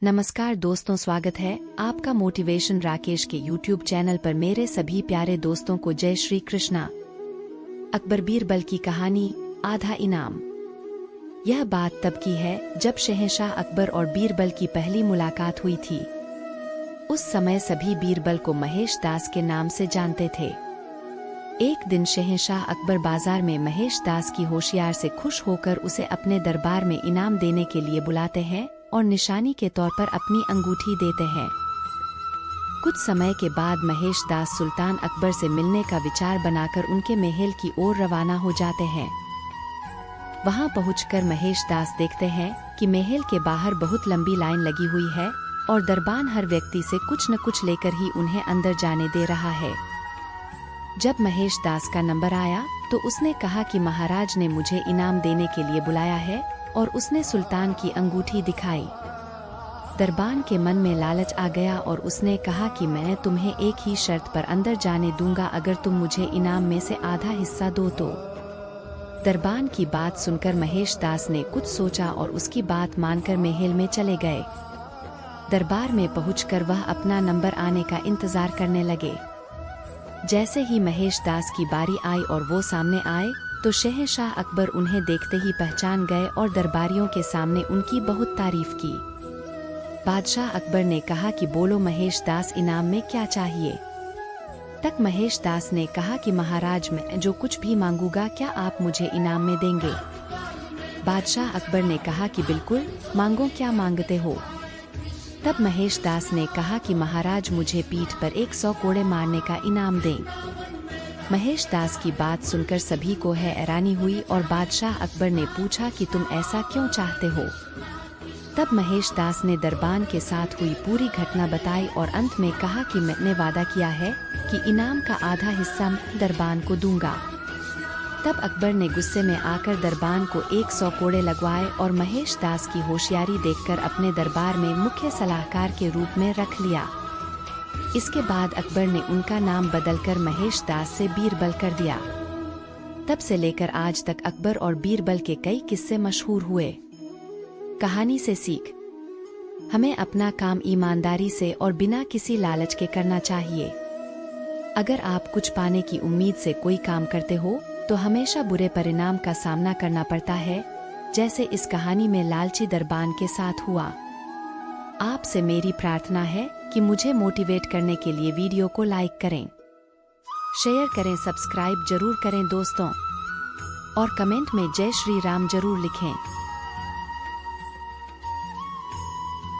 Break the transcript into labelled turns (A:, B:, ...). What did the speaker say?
A: नमस्कार दोस्तों, स्वागत है आपका मोटिवेशन राकेश के YouTube चैनल पर। मेरे सभी प्यारे दोस्तों को जय श्री कृष्णा। अकबर बीरबल की कहानी, आधा इनाम। यह बात तब की है जब शहंशाह अकबर और बीरबल की पहली मुलाकात हुई थी। उस समय सभी बीरबल को महेश दास के नाम से जानते थे। एक दिन शहंशाह अकबर बाजार में महेश दास की होशियार से खुश होकर उसे अपने दरबार में इनाम देने के लिए बुलाते हैं और निशानी के तौर पर अपनी अंगूठी देते हैं। कुछ समय के बाद महेश दास सुल्तान अकबर से मिलने का विचार बनाकर उनके महल की ओर रवाना हो जाते हैं। वहां पहुंचकर महेश दास देखते हैं कि महल के बाहर बहुत लंबी लाइन लगी हुई है और दरबान हर व्यक्ति से कुछ न कुछ लेकर ही उन्हें अंदर जाने दे रहा है। जब महेश दास का नंबर आया तो उसने कहा कि महाराज ने मुझे इनाम देने के लिए बुलाया है और उसने सुल्तान की अंगूठी दिखाई। दरबान के मन में लालच आ गया और उसने कहा कि मैं तुम्हें एक ही शर्त पर अंदर जाने दूंगा, अगर तुम मुझे इनाम में से आधा हिस्सा दो तो। दरबान की बात सुनकर महेश दास ने कुछ सोचा और उसकी बात मानकर महल में चले गए। दरबार में पहुंचकर वह अपना नंबर आने का इंतजार करने लगे। जैसे ही महेश दास की बारी आई और वो सामने आए तो शहंशाह अकबर उन्हें देखते ही पहचान गए और दरबारियों के सामने उनकी बहुत तारीफ की। बादशाह अकबर ने कहा कि बोलो महेश दास, इनाम में क्या चाहिए। तक महेश दास ने कहा कि महाराज, मैं जो कुछ भी मांगूंगा क्या आप मुझे इनाम में देंगे। बादशाह अकबर ने कहा कि बिल्कुल, मांगो, क्या मांगते हो। तब महेश दास ने कहा कि महाराज, मुझे पीठ पर 100 कोड़े मारने का इनाम दें। महेश दास की बात सुनकर सभी को हैरानी हुई और बादशाह अकबर ने पूछा कि तुम ऐसा क्यों चाहते हो। तब महेश दास ने दरबान के साथ हुई पूरी घटना बताई और अंत में कहा कि मैंने वादा किया है कि इनाम का आधा हिस्सा मैं दरबान को दूंगा। तब अकबर ने गुस्से में आकर दरबान को 100 कोड़े लगवाए और महेश दास की होशियारी देखकर अपने दरबार में मुख्य सलाहकार के रूप में रख लिया। इसके बाद अकबर ने उनका नाम बदलकर महेश दास से बीरबल कर दिया। तब से लेकर आज तक अकबर और बीरबल के कई किस्से मशहूर हुए। कहानी से सीख, हमें अपना काम ईमानदारी से और बिना किसी लालच के करना चाहिए। अगर आप कुछ पाने की उम्मीद से कोई काम करते हो तो हमेशा बुरे परिणाम का सामना करना पड़ता है, जैसे इस कहानी में लालची दरबान के साथ हुआ। आपसे मेरी प्रार्थना है कि मुझे मोटिवेट करने के लिए वीडियो को लाइक करें, शेयर करें, सब्सक्राइब जरूर करें दोस्तों, और कमेंट में जय श्री राम जरूर लिखें।